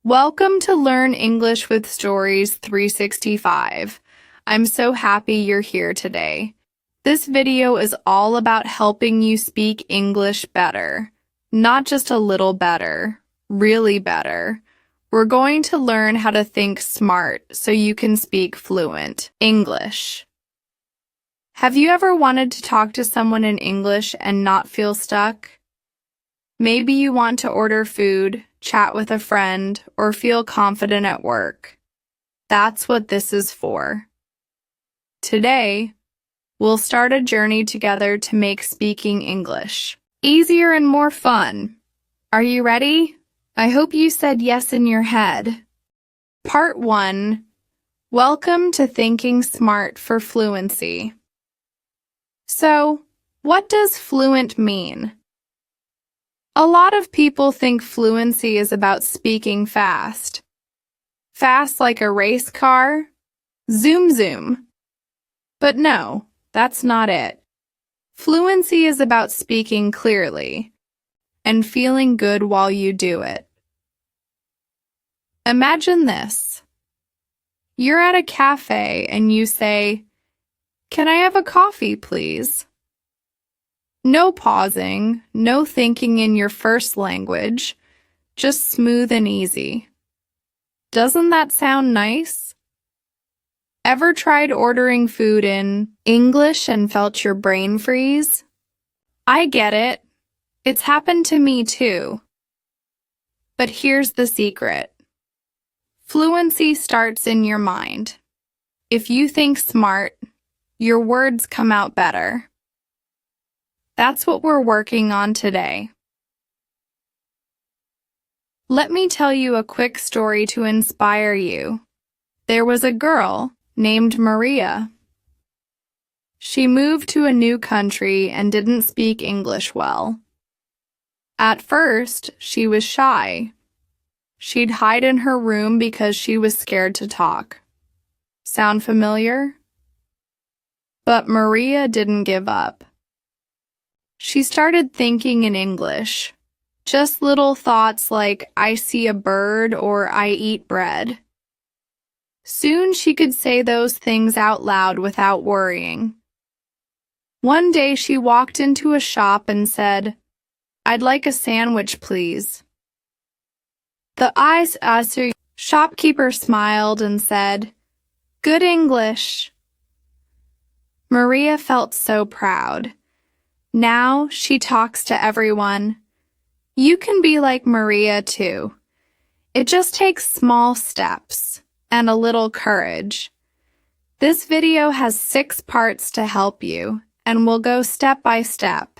Welcome to Learn English with Stories 365. I'm so happy you're here today. This video is all about helping you speak English better. Not just a little better, really better. We're going to learn how to think smart so you can speak fluent English. Have you ever wanted to talk to someone in English and not feel stuck? Maybe you want to order food, chat with a friend, or feel confident at work. That's what this is for. Today, we'll start a journey together to make speaking English easier and more fun. Are you ready? I hope you said yes in your head. Part 1. Welcome to Thinking Smart for Fluency. So, what does fluent mean? A lot of people think fluency is about speaking fast. Fast like a race car? Zoom zoom. But no, that's not it. Fluency is about speaking clearly and feeling good while you do it. Imagine this. You're at a cafe and you say, "Can I have a coffee, please?" No pausing, no thinking in your first language, just smooth and easy. Doesn't that sound nice? Ever tried ordering food in English and felt your brain freeze? I get it. It's happened to me too. But here's the secret. Fluency starts in your mind. If you think smart, your words come out better. That's what we're working on today. Let me tell you a quick story to inspire you. There was a girl named Maria. She moved to a new country and didn't speak English well. At first, she was shy. She'd hide in her room because she was scared to talk. Sound familiar? But Maria didn't give up. She started thinking in English. Just little thoughts like, "I see a bird" or "I eat bread." Soon she could say those things out loud without worrying. One day she walked into a shop and said, "I'd like a sandwich, please." The shopkeeper smiled and said, "Good English." Maria felt so proud. Now she talks to everyone. You can be like Maria too. It just takes small steps and a little courage. This video has 6 parts to help you, and we'll go step by step.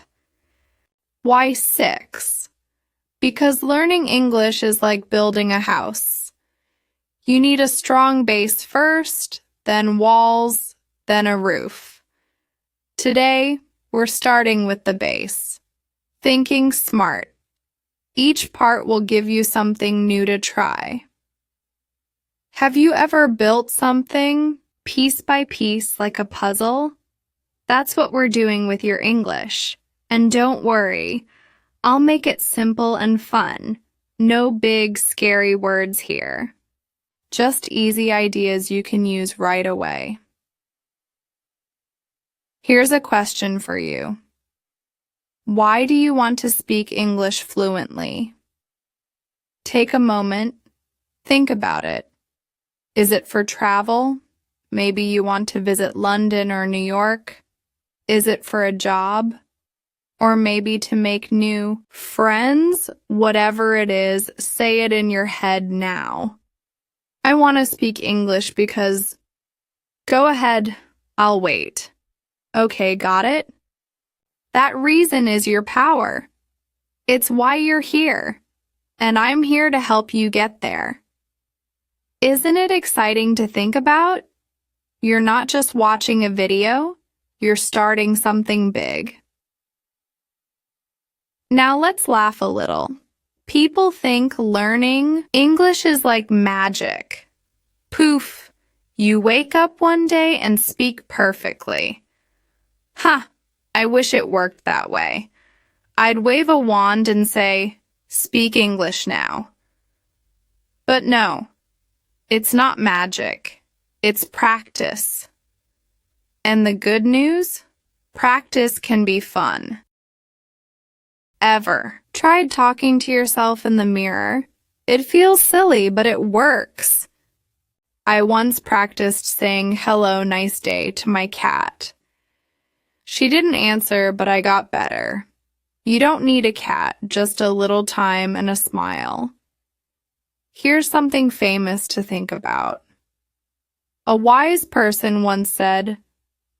Why 6? Because learning English is like building a house. You need a strong base first, then walls, then a roof. Today, we're starting with the base. Thinking smart. Each part will give you something new to try. Have you ever built something piece by piece like a puzzle? That's what we're doing with your English. And don't worry, I'll make it simple and fun. No big, scary words here. Just easy ideas you can use right away. Here's a question for you. Why do you want to speak English fluently? Take a moment. Think about it. Is it for travel? Maybe you want to visit London or New York? Is it for a job? Or maybe to make new friends? Whatever it is, say it in your head now. I want to speak English because... Go ahead, I'll wait. Okay, got it? That reason is your power. It's why you're here, and I'm here to help you get there. Isn't it exciting to think about? You're not just watching a video, you're starting something big. Now let's laugh a little. People think learning English is like magic. Poof, you wake up one day and speak perfectly. I wish it worked that way. I'd wave a wand and say, "Speak English now." But no, it's not magic. It's practice. And the good news? Practice can be fun. Ever tried talking to yourself in the mirror? It feels silly, but it works. I once practiced saying hello, nice day to my cat. She didn't answer, but I got better. You don't need a cat, just a little time and a smile. Here's something famous to think about. A wise person once said,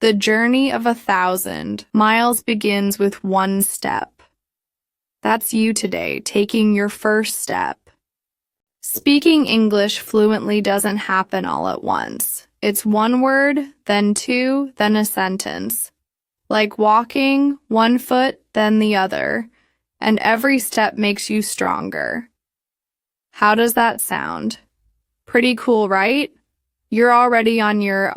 "The journey of 1,000 miles begins with one step." That's you today, taking your first step. Speaking English fluently doesn't happen all at once. It's one word, then two, then a sentence. Like walking, one foot, then the other, and every step makes you stronger. How does that sound? Pretty cool, right? You're already on your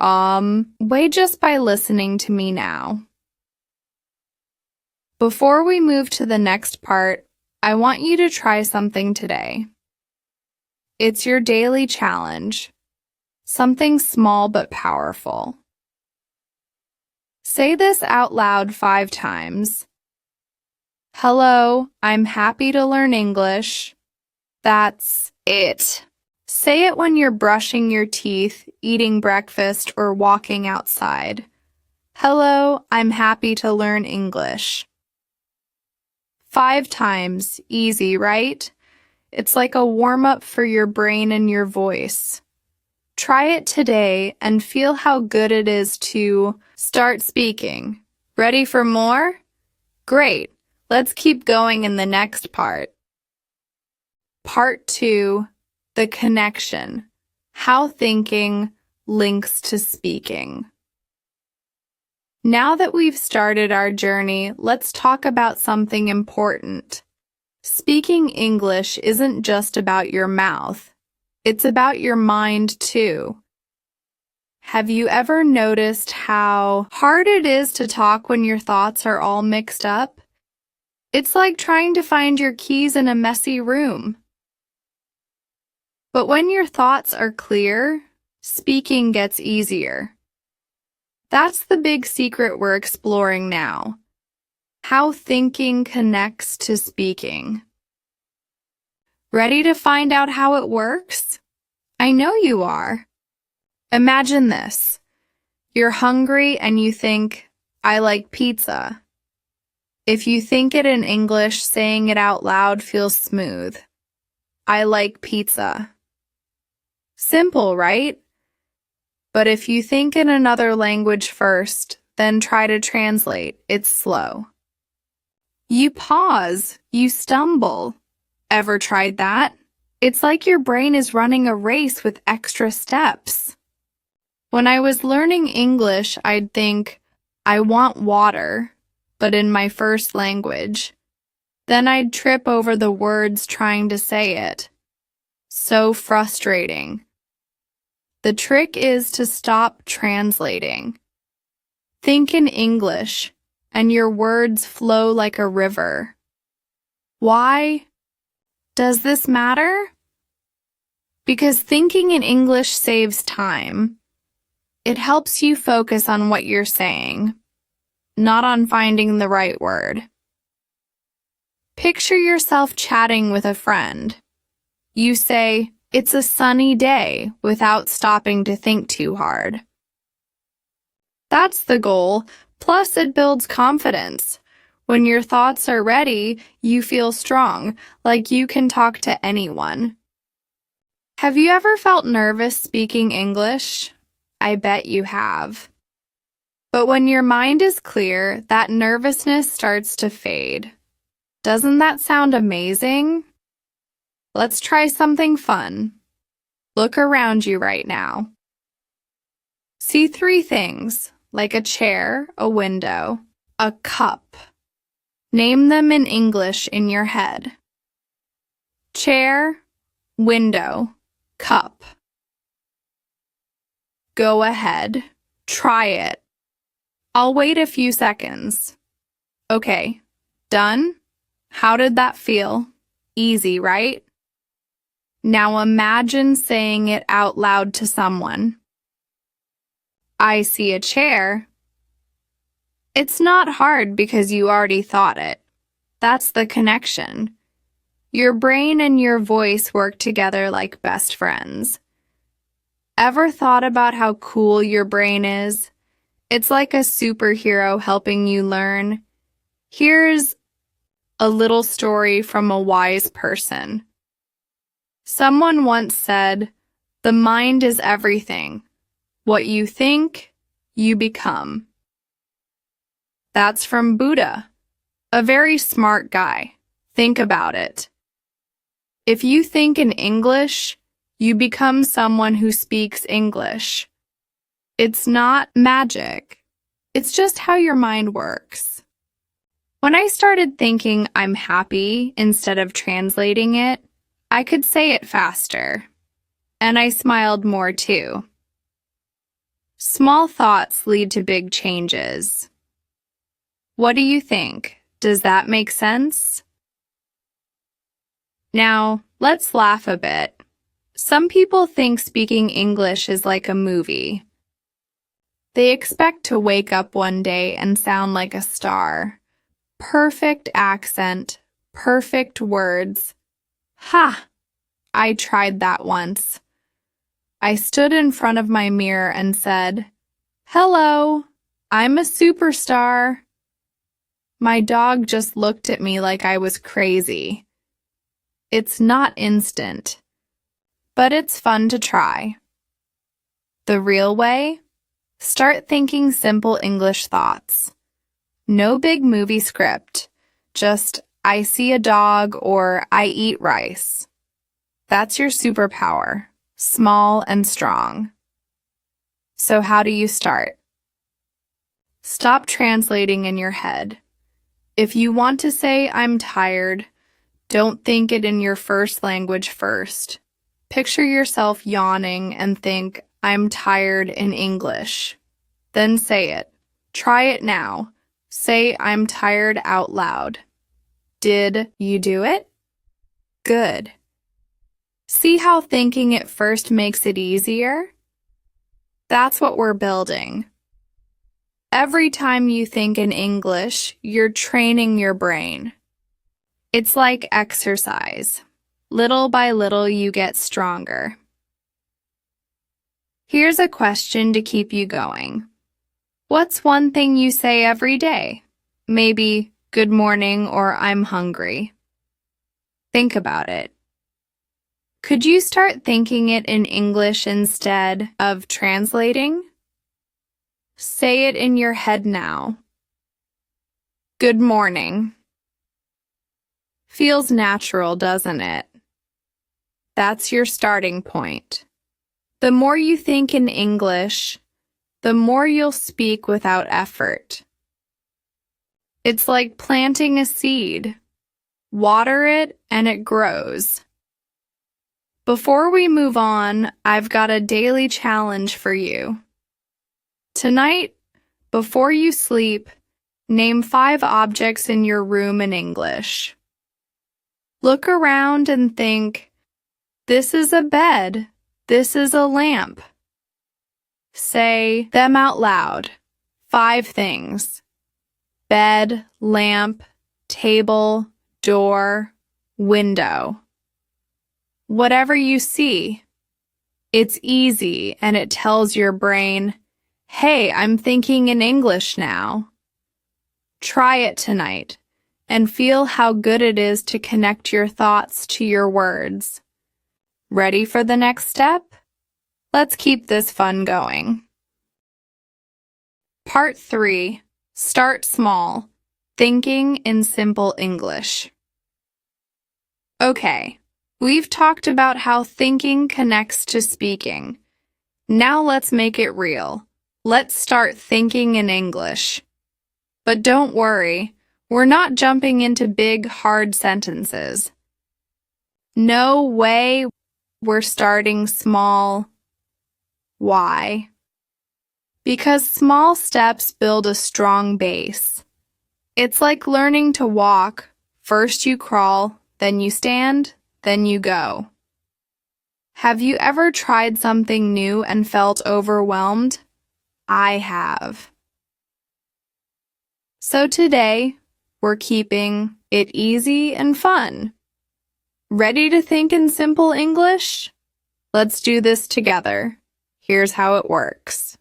way just by listening to me now. Before we move to the next part, I want you to try something today. It's your daily challenge, something small but powerful. Say this out loud 5 times. Hello, I'm happy to learn English. That's it. Say it when you're brushing your teeth, eating breakfast, or walking outside. Hello, I'm happy to learn English. 5 times, easy, right? It's like a warm-up for your brain and your voice. Try it today and feel how good it is to start speaking. Ready for more? Great. Let's keep going in the next part. Part 2, the connection. How thinking links to speaking. Now that we've started our journey, let's talk about something important. Speaking English isn't just about your mouth. It's about your mind, too. Have you ever noticed how hard it is to talk when your thoughts are all mixed up? It's like trying to find your keys in a messy room. But when your thoughts are clear, speaking gets easier. That's the big secret we're exploring now. How thinking connects to speaking. Ready to find out how it works? I know you are. Imagine this. You're hungry and you think, I like pizza. If you think it in English, saying it out loud feels smooth. I like pizza. Simple, right? But if you think in another language first, then try to translate, it's slow. You pause, you stumble. Ever tried that? It's like your brain is running a race with extra steps. When I was learning English, I'd think, I want water, but in my first language. Then I'd trip over the words trying to say it. So frustrating. The trick is to stop translating. Think in English, and your words flow like a river. Why? Does this matter? Because thinking in English saves time. It helps you focus on what you're saying, not on finding the right word. Picture yourself chatting with a friend. You say, "It's a sunny day," without stopping to think too hard. That's the goal, plus it builds confidence. When your thoughts are ready, you feel strong, like you can talk to anyone. Have you ever felt nervous speaking English? I bet you have. But when your mind is clear, that nervousness starts to fade. Doesn't that sound amazing? Let's try something fun. Look around you right now. See 3 things, like a chair, a window, a cup. Name them in English in your head. Chair, window, cup. Go ahead. Try it. I'll wait a few seconds. Okay, done? How did that feel? Easy, right? Now imagine saying it out loud to someone. I see a chair. It's not hard because you already thought it. That's the connection. Your brain and your voice work together like best friends. Ever thought about how cool your brain is? It's like a superhero helping you learn. Here's a little story from a wise person. Someone once said, "The mind is everything. What you think, you become." That's from Buddha, a very smart guy. Think about it. If you think in English, you become someone who speaks English. It's not magic. It's just how your mind works. When I started thinking I'm happy instead of translating it, I could say it faster. And I smiled more too. Small thoughts lead to big changes. What do you think? Does that make sense? Now, let's laugh a bit. Some people think speaking English is like a movie. They expect to wake up one day and sound like a star. Perfect accent, perfect words. Ha! I tried that once. I stood in front of my mirror and said, "Hello, I'm a superstar." My dog just looked at me like I was crazy. It's not instant, but it's fun to try. The real way? Start thinking simple English thoughts. No big movie script, just I see a dog or I eat rice. That's your superpower, small and strong. So how do you start? Stop translating in your head. If you want to say I'm tired, don't think it in your first language first. Picture yourself yawning and think, I'm tired in English. Then say it. Try it now. Say I'm tired out loud. Did you do it? Good. See how thinking it first makes it easier? That's what we're building. Every time you think in English, you're training your brain. It's like exercise. Little by little, you get stronger. Here's a question to keep you going. What's one thing you say every day? Maybe good morning or I'm hungry. Think about it. Could you start thinking it in English instead of translating? Say it in your head now. Good morning. Feels natural, doesn't it? That's your starting point. The more you think in English, the more you'll speak without effort. It's like planting a seed. Water it and it grows. Before we move on, I've got a daily challenge for you. Tonight, before you sleep, name 5 objects in your room in English. Look around and think, this is a bed, this is a lamp. Say them out loud. 5 things. Bed, lamp, table, door, window. Whatever you see. It's easy and it tells your brain, hey, I'm thinking in English now. Try it tonight and feel how good it is to connect your thoughts to your words. Ready for the next step? Let's keep this fun going. Part 3. Start small. Thinking in simple English. Okay, we've talked about how thinking connects to speaking. Now let's make it real. Let's start thinking in English. But don't worry, we're not jumping into big, hard sentences. No way, we're starting small. Why? Because small steps build a strong base. It's like learning to walk. First you crawl, then you stand, then you go. Have you ever tried something new and felt overwhelmed? I have. So today, we're keeping it easy and fun. Ready to think in simple English? Let's do this together. Here's how it works.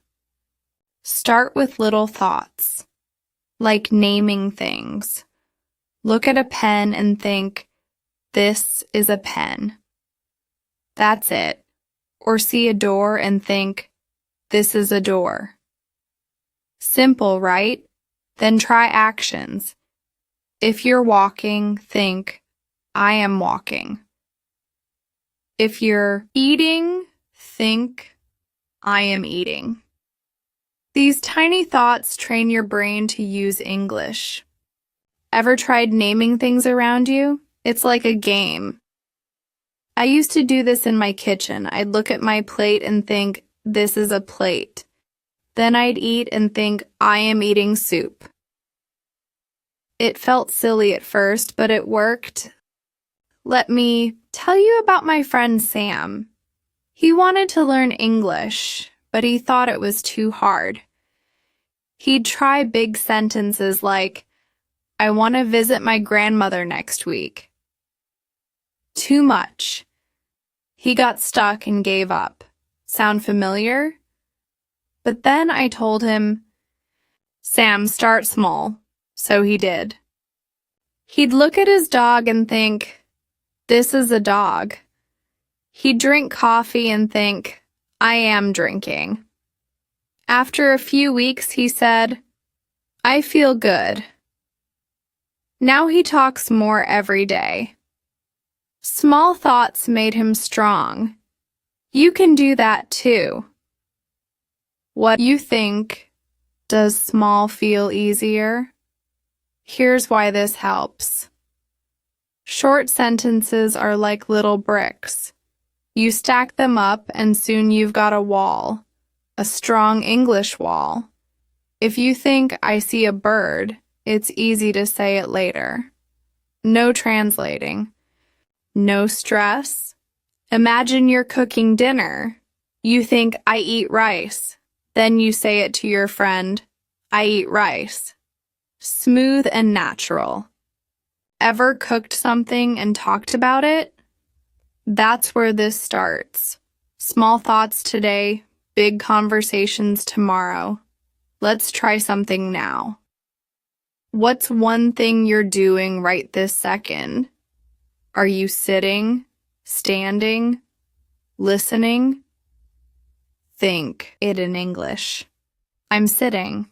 Start with little thoughts, like naming things. Look at a pen and think, this is a pen. That's it. Or see a door and think, this is a door. Simple, right? Then try actions. If you're walking, think, I am walking. If you're eating, think, I am eating. These tiny thoughts train your brain to use English. Ever tried naming things around you? It's like a game. I used to do this in my kitchen. I'd look at my plate and think, this is a plate. Then I'd eat and think, I am eating soup. It felt silly at first, but it worked. Let me tell you about my friend Sam. He wanted to learn English, but he thought it was too hard. He'd try big sentences like, I want to visit my grandmother next week. Too much. He got stuck and gave up. Sound familiar? But then I told him, Sam, start small. So he did. He'd look at his dog and think, this is a dog. He'd drink coffee and think, I am drinking. After a few weeks, he said, I feel good. Now he talks more every day. Small thoughts made him strong. You can do that too. What you think? Does small feel easier? Here's why this helps. Short sentences are like little bricks. You stack them up and soon you've got a wall, a strong English wall. If you think I see a bird, it's easy to say it later. No translating. No stress. Imagine you're cooking dinner. You think I eat rice. Then you say it to your friend, I eat rice. Smooth and natural. Ever cooked something and talked about it? That's where this starts. Small thoughts today, big conversations tomorrow. Let's try something now. What's one thing you're doing right this second? Are you sitting, standing, listening? Think it in English. I'm sitting.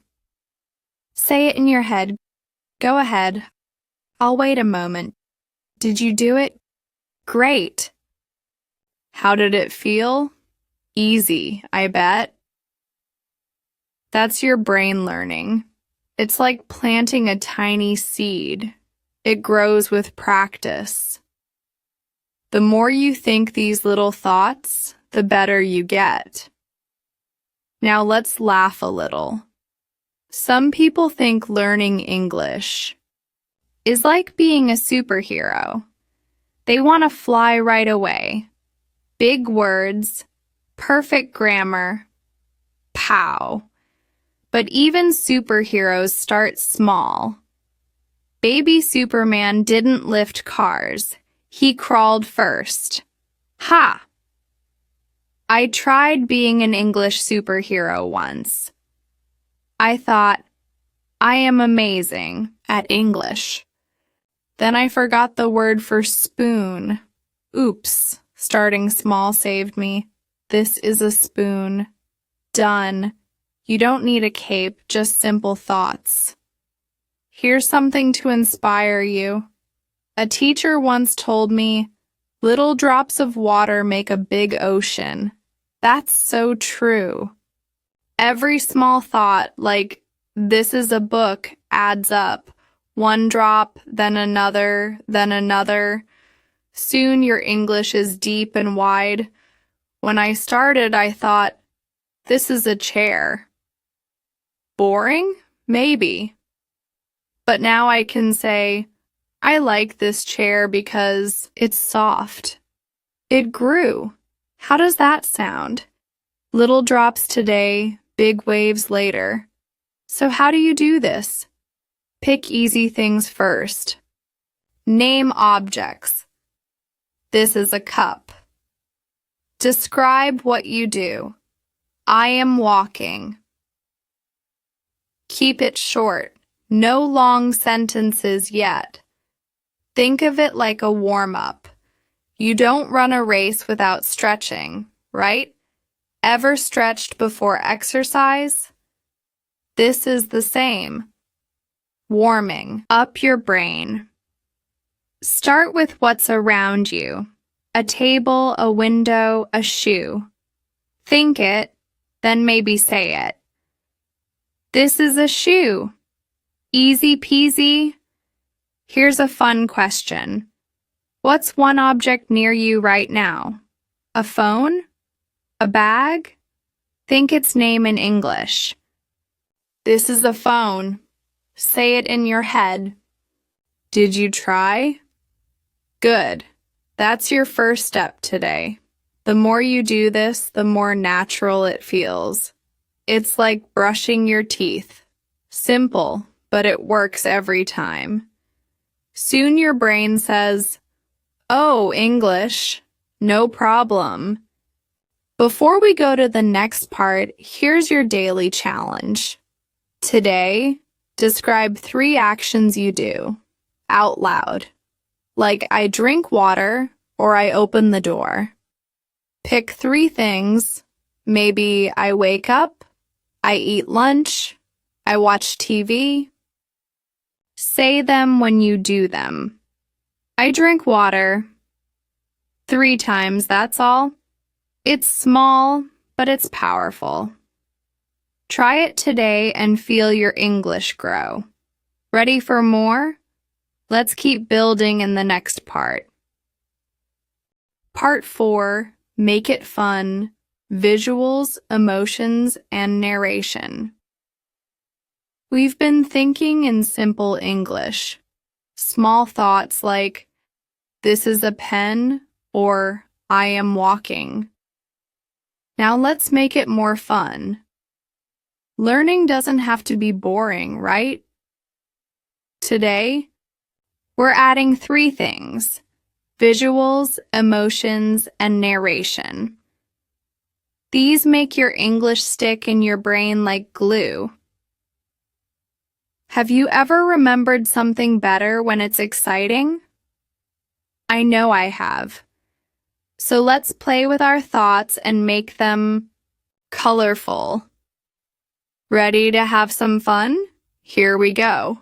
Say it in your head. Go ahead. I'll wait a moment. Did you do it? Great. How did it feel? Easy, I bet. That's your brain learning. It's like planting a tiny seed. It grows with practice. The more you think these little thoughts, the better you get. Now let's laugh a little. Some people think learning English is like being a superhero. They want to fly right away. Big words, perfect grammar, pow. But even superheroes start small. Baby Superman didn't lift cars. He crawled first. Ha! I tried being an English superhero once. I thought, I am amazing at English. Then I forgot the word for spoon. Oops, starting small saved me. This is a spoon. Done. You don't need a cape, just simple thoughts. Here's something to inspire you. A teacher once told me, little drops of water make a big ocean. That's so true. Every small thought, like, this is a book, adds up. One drop, then another, then another. Soon your English is deep and wide. When I started, I thought, this is a chair. Boring? Maybe. But now I can say, I like this chair because it's soft. It grew. How does that sound? Little drops today, big waves later. So how do you do this? Pick easy things first. Name objects. This is a cup. Describe what you do. I am walking. Keep it short. No long sentences yet. Think of it like a warm-up. You don't run a race without stretching, right? Ever stretched before exercise? This is the same. Warming up your brain. Start with what's around you. A table, a window, a shoe. Think it, then maybe say it. This is a shoe. Easy peasy. Here's a fun question. What's one object near you right now? A phone? A bag? Think its name in English. This is a phone. Say it in your head. Did you try? Good. That's your first step today. The more you do this, the more natural it feels. It's like brushing your teeth. Simple, but it works every time. Soon your brain says, "Oh, English, no problem." Before we go to the next part, here's your daily challenge. Today, describe 3 actions you do out loud, like I drink water or I open the door. Pick 3 things. Maybe I wake up, I eat lunch, I watch TV. Say them when you do them. I drink water. 3 times, that's all. It's small, but it's powerful. Try it today and feel your English grow. Ready for more? Let's keep building in the next part. Part 4, Make It Fun, Visuals, Emotions, and Narration. We've been thinking in simple English. Small thoughts like, this is a pen, or I am walking. Now let's make it more fun. Learning doesn't have to be boring, right? Today, we're adding 3 things: visuals, emotions, and narration. These make your English stick in your brain like glue. Have you ever remembered something better when it's exciting? I know I have. So let's play with our thoughts and make them colorful. Ready to have some fun? Here we go.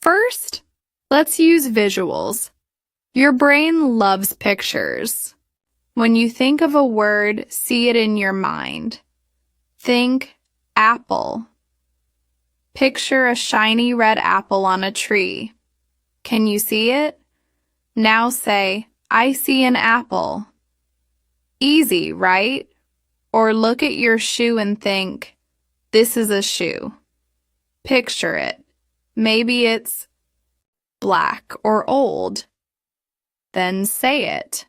First, let's use visuals. Your brain loves pictures. When you think of a word, see it in your mind. Think apple. Picture a shiny red apple on a tree. Can you see it? Now say, I see an apple. Easy, right? Or look at your shoe and think, this is a shoe. Picture it. Maybe it's black or old. Then say it.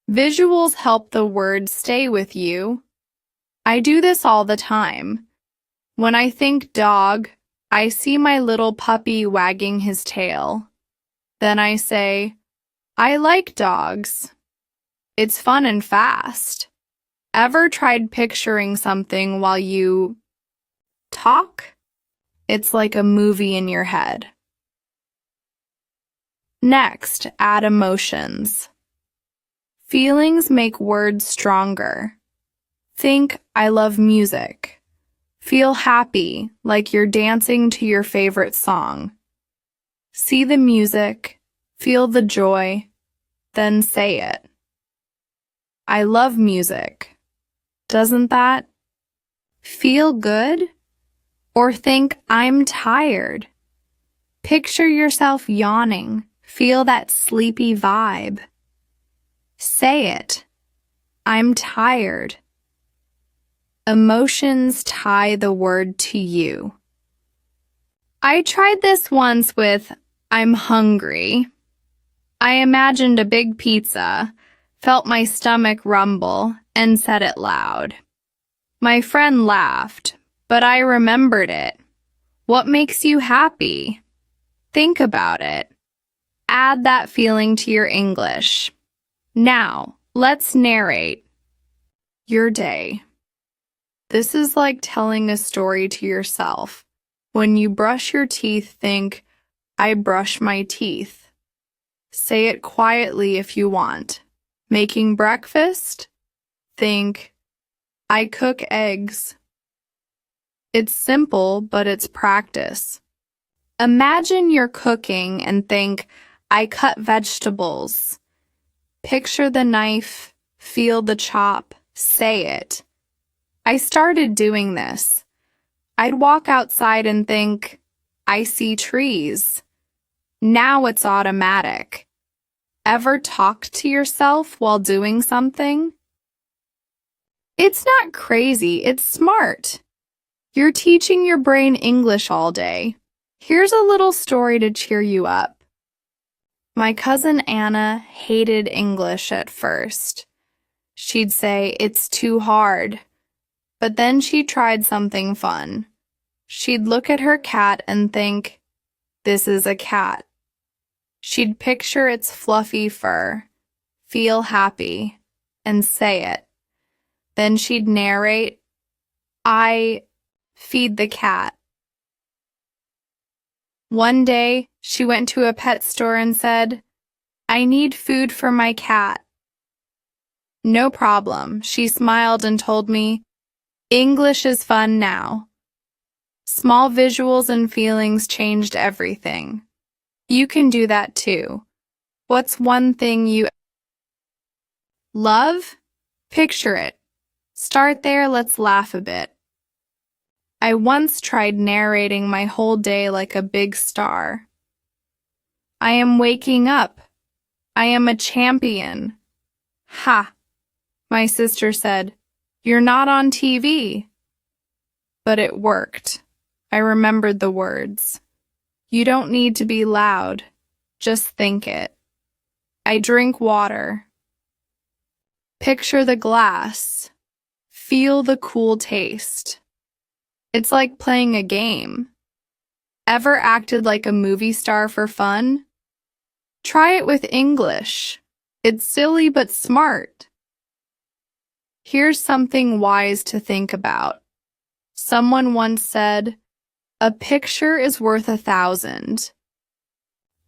Visuals help the word stay with you. I do this all the time. When I think dog, I see my little puppy wagging his tail. Then I say, I like dogs. It's fun and fast. Ever tried picturing something while you talk? It's like a movie in your head. Next, add emotions. Feelings make words stronger. Think, I love music. Feel happy, like you're dancing to your favorite song. See the music, feel the joy, then say it. I love music. Doesn't that feel good? Or think, I'm tired. Picture yourself yawning. Feel that sleepy vibe. Say it. I'm tired. Emotions tie the word to you. I tried this once with I'm hungry. I imagined a big pizza, felt my stomach rumble, and said it loud. My friend laughed, but I remembered it. What makes you happy? Think about it. Add that feeling to your English. Now, let's narrate your day. This is like telling a story to yourself. When you brush your teeth, think, I brush my teeth. Say it quietly if you want. Making breakfast? Think, I cook eggs. It's simple, but it's practice. Imagine you're cooking and think, I cut vegetables. Picture the knife, feel the chop, say it. I started doing this. I'd walk outside and think, I see trees. Now it's automatic. Ever talked to yourself while doing something? It's not crazy, it's smart. You're teaching your brain English all day. Here's a little story to cheer you up. My cousin Anna hated English at first. She'd say, it's too hard. But then she tried something fun. She'd look at her cat and think, this is a cat. She'd picture its fluffy fur, feel happy, and say it. Then she'd narrate, I feed the cat. One day, she went to a pet store and said, I need food for my cat. No problem, she smiled and told me, English is fun now. Small visuals and feelings changed everything. You can do that too. What's one thing you love? Picture it. Start there, let's laugh a bit. I once tried narrating my whole day like a big star. I am waking up. I am a champion. Ha! My sister said, you're not on TV. But it worked. I remembered the words. You don't need to be loud. Just think it. I drink water. Picture the glass. Feel the cool taste. It's like playing a game. Ever acted like a movie star for fun? Try it with English. It's silly but smart. Here's something wise to think about. Someone once said, a picture is worth 1,000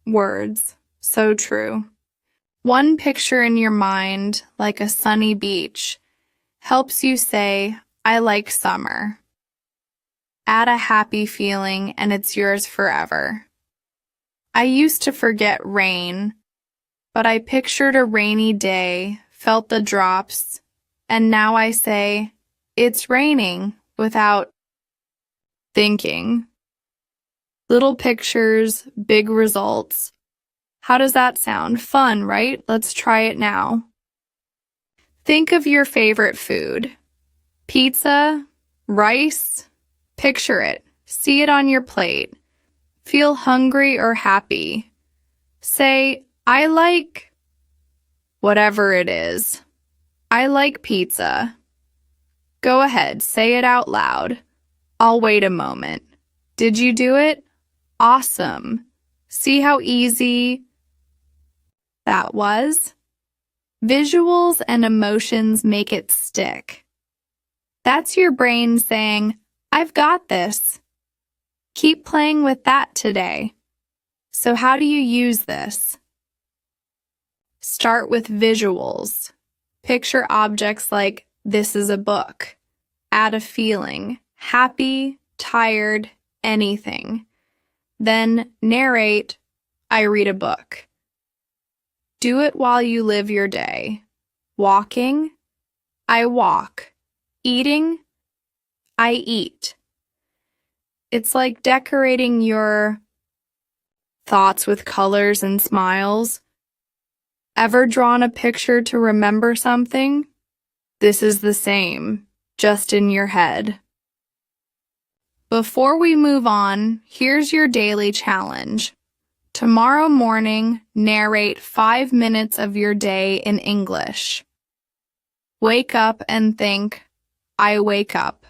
words. So true. One picture in your mind, like a sunny beach, helps you say, I like summer. Add a happy feeling and it's yours forever. I used to forget rain, but I pictured a rainy day, felt the drops, and now I say, it's raining without thinking. Little pictures, big results. How does that sound? Fun, right? Let's try it now. Think of your favorite food. Pizza, rice. Picture it. See it on your plate. Feel hungry or happy. Say, I like whatever it is. I like pizza. Go ahead, say it out loud. I'll wait a moment. Did you do it? Awesome. See how easy that was? Visuals and emotions make it stick. That's your brain saying, I've got this. Keep playing with that today. So how do you use this? Start with visuals. Picture objects like, this is a book. Add a feeling, happy, tired, anything. Then narrate, I read a book. Do it while you live your day. Walking, I walk. Eating, I eat. It's like decorating your thoughts with colors and smiles. Ever drawn a picture to remember something? This is the same, just in your head. Before we move on, here's your daily challenge. Tomorrow morning, narrate 5 minutes of your day in English. Wake up and think, I wake up.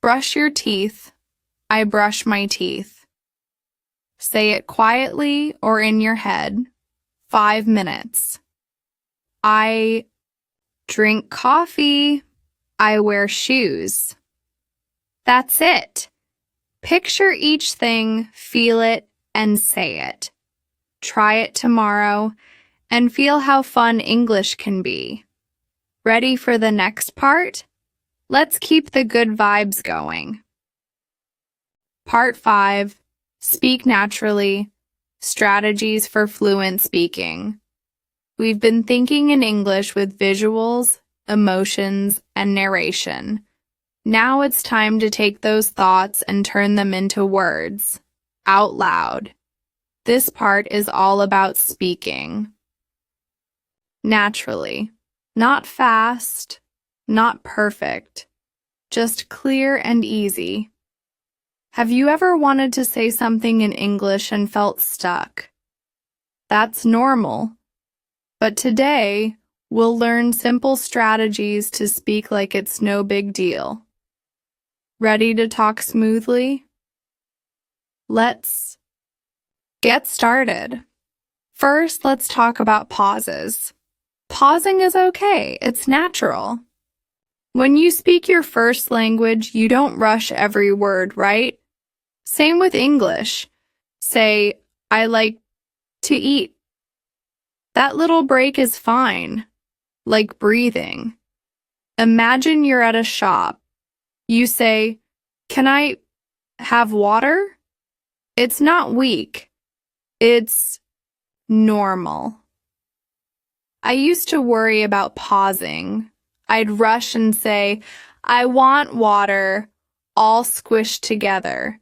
Brush your teeth. I brush my teeth. Say it quietly or in your head. 5 minutes. I drink coffee. I wear shoes. That's it. Picture each thing, feel it, and say it. Try it tomorrow and feel how fun English can be. Ready for the next part? Let's keep the good vibes going. Part 5. Speak naturally. Strategies for fluent speaking. We've been thinking in English with visuals, emotions, and narration. Now it's time to take those thoughts and turn them into words, out loud. This part is all about speaking. Naturally. Not fast, not perfect, just clear and easy. Have you ever wanted to say something in English and felt stuck? That's normal. But today, we'll learn simple strategies to speak like it's no big deal. Ready to talk smoothly? Let's get started. First, let's talk about pauses. Pausing is okay, it's natural. When you speak your first language, you don't rush every word, right? Same with English. Say, I like to eat. That little break is fine, like breathing. Imagine you're at a shop. You say, can I have water? It's not weak. It's normal. I used to worry about pausing. I'd rush and say, I want water, all squished together.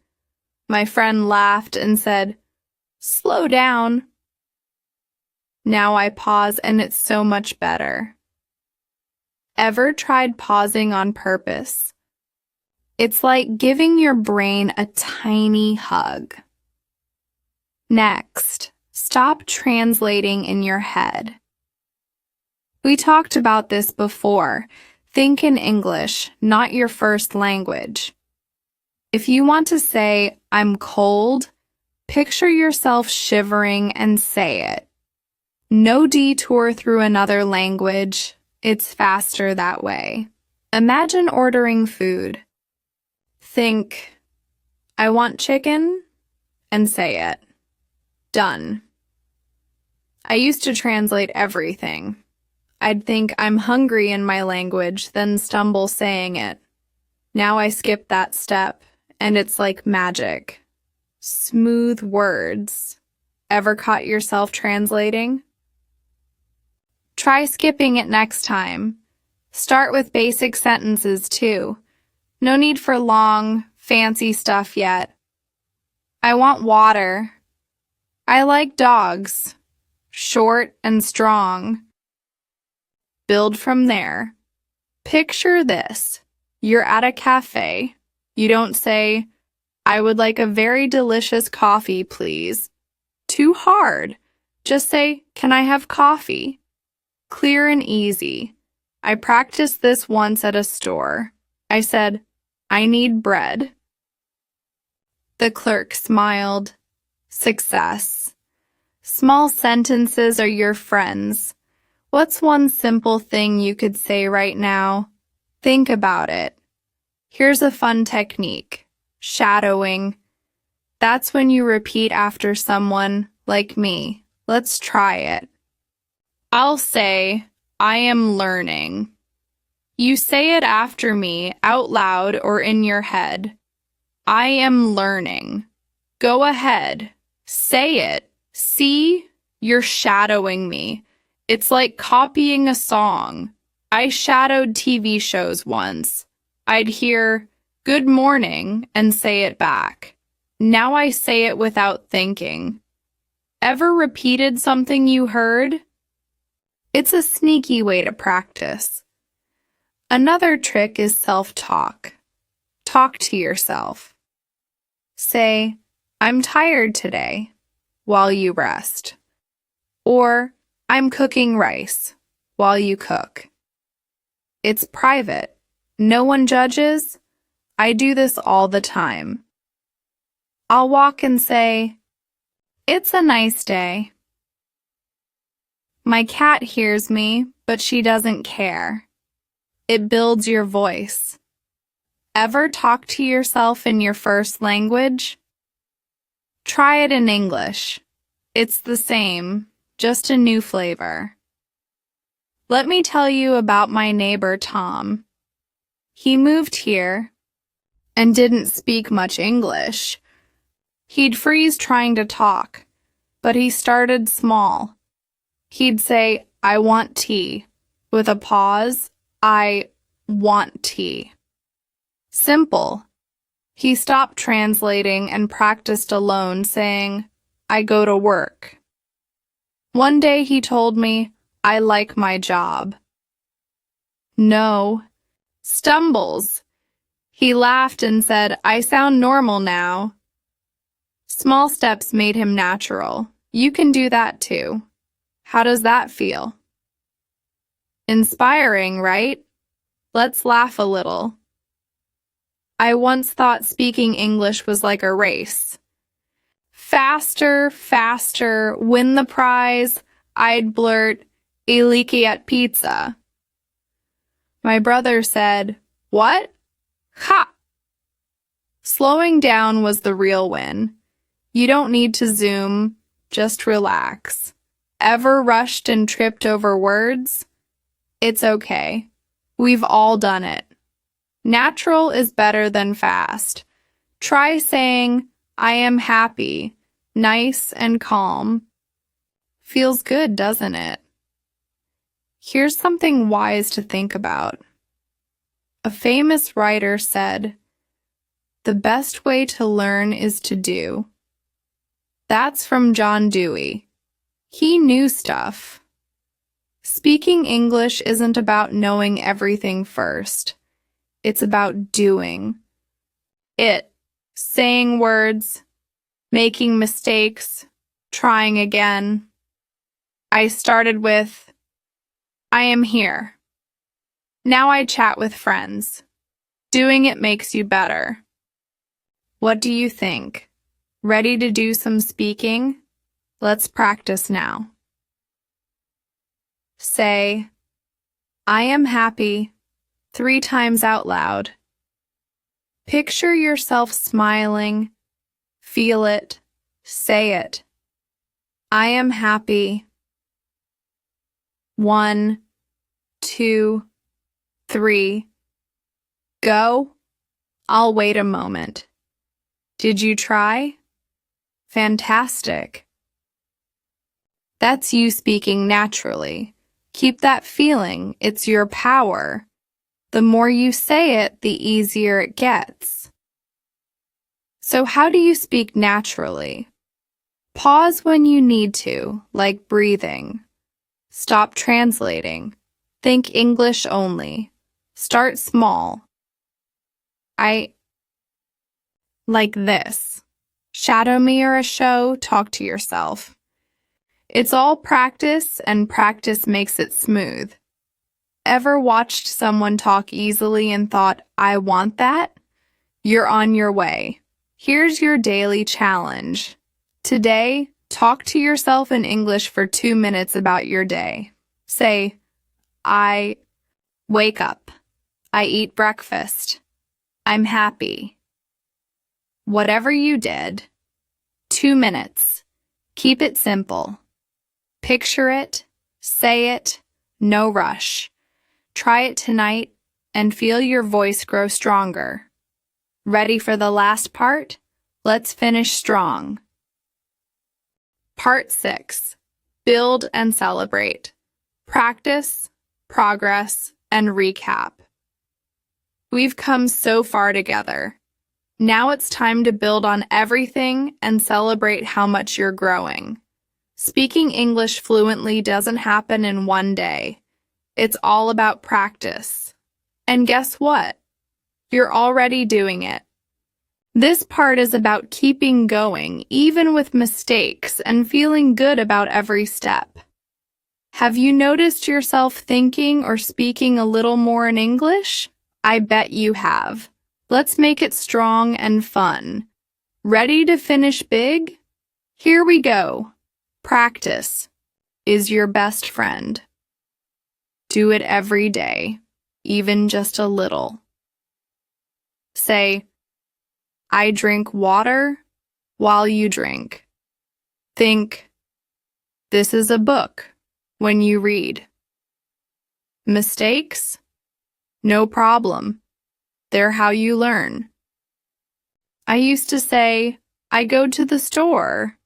My friend laughed and said, slow down. Now I pause and it's so much better. Ever tried pausing on purpose? It's like giving your brain a tiny hug. Next, stop translating in your head. We talked about this before. Think in English, not your first language. If you want to say, I'm cold, picture yourself shivering and say it. No detour through another language. It's faster that way. Imagine ordering food. Think, I want chicken, and say it. Done. I used to translate everything. I'd think I'm hungry in my language, then stumble saying it. Now I skip that step, and it's like magic. Smooth words. Ever caught yourself translating? Try skipping it next time. Start with basic sentences, too. No need for long, fancy stuff yet. I want water. I like dogs. Short and strong. Build from there. Picture this. You're at a cafe. You don't say, I would like a very delicious coffee, please. Too hard. Just say, can I have coffee? Clear and easy. I practiced this once at a store. I said, I need bread. The clerk smiled. Success. Small sentences are your friends. What's one simple thing you could say right now? Think about it. Here's a fun technique. Shadowing. That's when you repeat after someone, like me. Let's try it. I'll say, I am learning. You say it after me, out loud or in your head. I am learning. Go ahead. Say it. See? You're shadowing me. It's like copying a song. I shadowed TV shows once. I'd hear, good morning, and say it back. Now I say it without thinking. Ever repeated something you heard? It's a sneaky way to practice. Another trick is self-talk. Talk to yourself. Say, I'm tired today, while you rest. Or, I'm cooking rice, while you cook. It's private. No one judges. I do this all the time. I'll walk and say, "It's a nice day." My cat hears me, but she doesn't care. It builds your voice. Ever talk to yourself in your first language? Try it in English. It's the same, just a new flavor. Let me tell you about my neighbor Tom. He moved here and didn't speak much English. He'd freeze trying to talk, but he started small. He'd say, "I want tea," with a pause, "I want tea." Simple. He stopped translating and practiced alone, saying, "I go to work." One day he told me, "I like my job." No. Stumbles. He laughed and said, "I sound normal now." Small steps made him natural. You can do that too. How does that feel? Inspiring, right? Let's laugh a little. I once thought speaking English was like a race. Faster, faster, win the prize, I'd blurt, "E leaky at pizza." My brother said, "What? Ha!" Slowing down was the real win. You don't need to zoom, just relax. Ever rushed and tripped over words? It's okay. We've all done it. Natural is better than fast. Try saying, "I am happy," nice and calm. Feels good, doesn't it? Here's something wise to think about. A famous writer said, "The best way to learn is to do." That's from John Dewey. He knew stuff. Speaking English isn't about knowing everything first. It's about doing it, saying words, making mistakes, trying again. I started with, "I am here." Now I chat with friends. Doing it makes you better. What do you think? Ready to do some speaking? Let's practice now. Say, "I am happy," 3 times out loud. Picture yourself smiling. Feel it. Say it. I am happy. 1, 2, 3. Go. I'll wait a moment. Did you try? Fantastic. That's you speaking naturally. Keep that feeling. It's your power. The more you say it, the easier it gets. So how do you speak naturally? Pause when you need to, like breathing. Stop translating. Think English only. Start small. Like this. Shadow me or a show, talk to yourself. It's all practice, and practice makes it smooth. Ever watched someone talk easily and thought, "I want that"? You're on your way. Here's your daily challenge. Today, talk to yourself in English for 2 minutes about your day. Say, "I wake up. I eat breakfast. I'm happy." Whatever you did, 2 minutes. Keep it simple. Picture it, say it, no rush. Try it tonight and feel your voice grow stronger. Ready for the last part? Let's finish strong. Part 6. Build and celebrate. Practice, progress, and recap. We've come so far together. Now it's time to build on everything and celebrate how much you're growing. Speaking English fluently doesn't happen in one day. It's all about practice. And guess what? You're already doing it. This part is about keeping going, even with mistakes, and feeling good about every step. Have you noticed yourself thinking or speaking a little more in English? I bet you have. Let's make it strong and fun. Ready to finish big? Here we go. Practice is your best friend. Do it every day, even just a little. Say, I drink water while you drink. Think, this is a book when you read. Mistakes? No problem. They're how you learn. I used to say, I go to the store.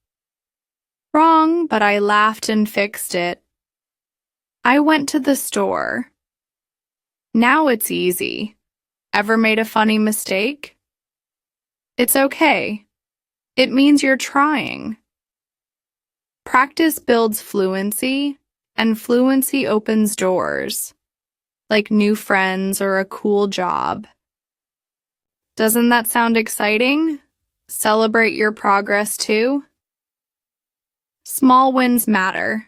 Wrong, but I laughed and fixed it. I went to the store. Now it's easy. Ever made a funny mistake? It's okay. It means you're trying. Practice builds fluency, and fluency opens doors, like new friends or a cool job. Doesn't that sound exciting? Celebrate your progress too. Small wins matter.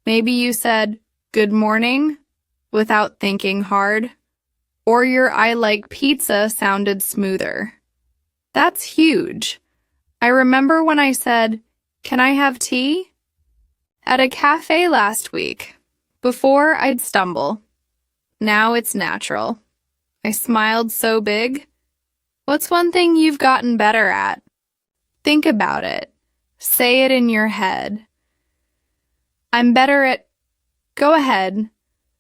Maybe you said, good morning, without thinking hard, or your I like pizza sounded smoother. That's huge. I remember when I said, can I have tea? At a cafe last week. Before, I'd stumble. Now it's natural. I smiled so big. What's one thing you've gotten better at? Think about it. Say it in your head. I'm better at... Go ahead.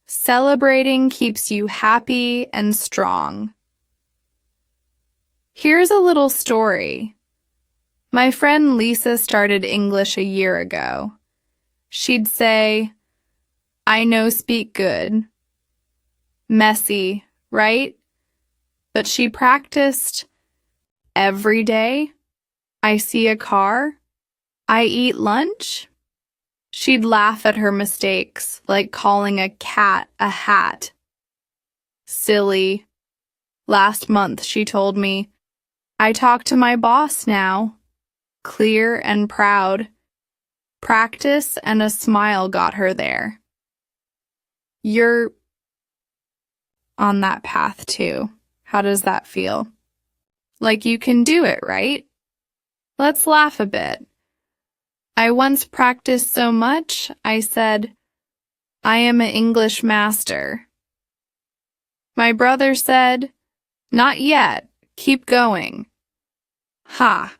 Celebrating keeps you happy and strong. Here's a little story. My friend Lisa started English a year ago. She'd say, I know speak good. Messy, right? But she practiced every day. I see a car. I eat lunch. She'd laugh at her mistakes, like calling a cat a hat. Silly. Last month, she told me, I talk to my boss now. Clear and proud. Practice and a smile got her there. You're on that path too. How does that feel? Like you can do it, right? Let's laugh a bit. I once practiced so much, I said, I am an English master. My brother said, not yet, keep going. Ha,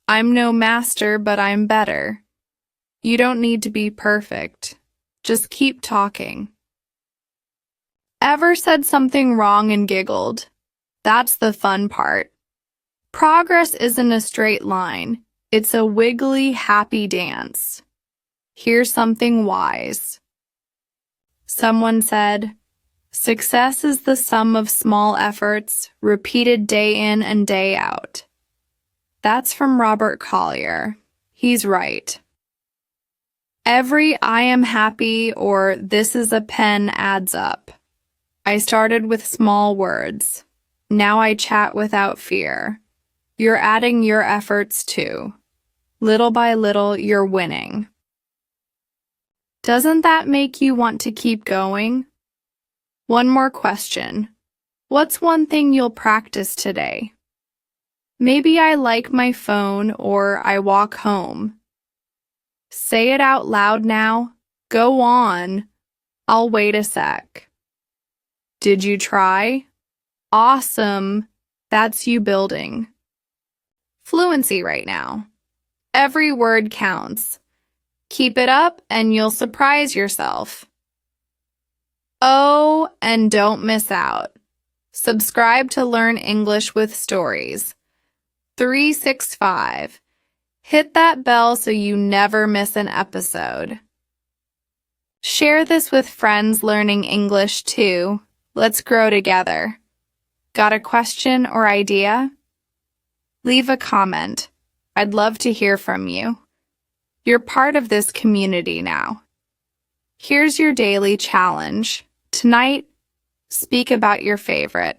I'm no master, but I'm better. You don't need to be perfect. Just keep talking. Ever said something wrong and giggled? That's the fun part. Progress isn't a straight line. It's a wiggly, happy dance. Here's something wise. Someone said, success is the sum of small efforts, repeated day in and day out. That's from Robert Collier. He's right. Every I am happy or this is a pen adds up. I started with small words. Now I chat without fear. You're adding your efforts too. Little by little, you're winning. Doesn't that make you want to keep going? One more question. What's one thing you'll practice today? Maybe I like my phone or I walk home. Say it out loud now. Go on. I'll wait a sec. Did you try? Awesome. That's you building. Fluency right now. Every word counts. Keep it up and you'll surprise yourself. Oh, and don't miss out. Subscribe to Learn English with Stories. 365. Hit that bell so you never miss an episode. Share this with friends learning English too. Let's grow together. Got a question or idea? Leave a comment. I'd love to hear from you. You're part of this community now. Here's your daily challenge. Tonight, speak about your favorite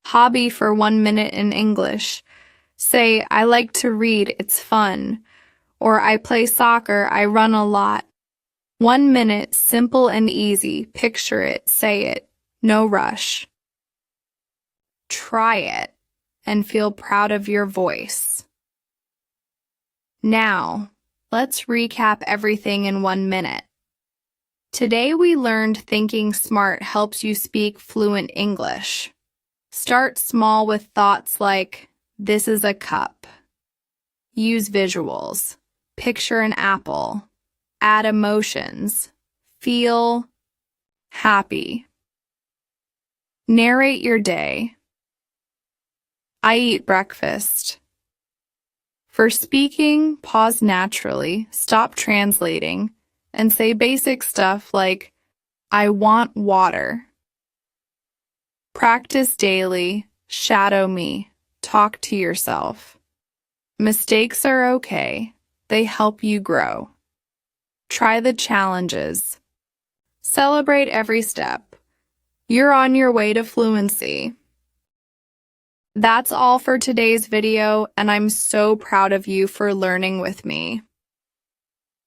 hobby for 1 minute in English. Say, I like to read, it's fun. Or I play soccer, I run a lot. 1 minute, simple and easy. Picture it, say it. No rush. Try it and feel proud of your voice. Now, let's recap everything in 1 minute. Today we learned thinking smart helps you speak fluent English. Start small with thoughts like, this is a cup. Use visuals. Picture an apple. Add emotions. Feel happy. Narrate your day. I eat breakfast. For speaking, pause naturally, stop translating, and say basic stuff like, I want water. Practice daily, shadow me, talk to yourself. Mistakes are okay, they help you grow. Try the challenges. Celebrate every step. You're on your way to fluency. That's all for today's video, and I'm so proud of you for learning with me.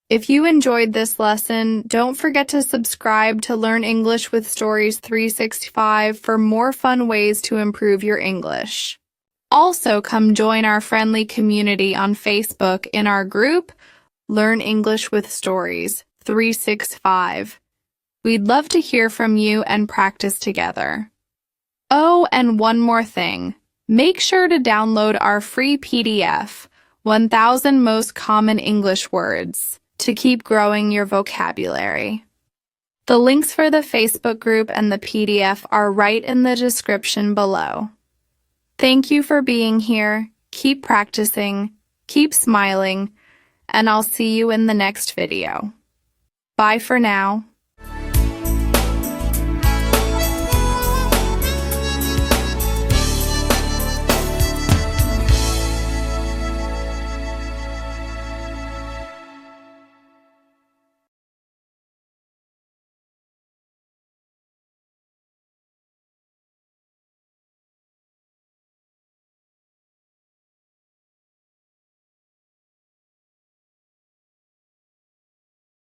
If you enjoyed this lesson, don't forget to subscribe to Learn English with Stories 365 for more fun ways to improve your English. Also, come join our friendly community on Facebook in our group, Learn English with Stories 365. We'd love to hear from you and practice together. Oh, and one more thing. Make sure to download our free PDF, 1000 Most Common English Words, to keep growing your vocabulary. The links for the Facebook group and the PDF are right in the description below. Thank you for being here. Keep practicing, keep smiling, and I'll see you in the next video. Bye for now.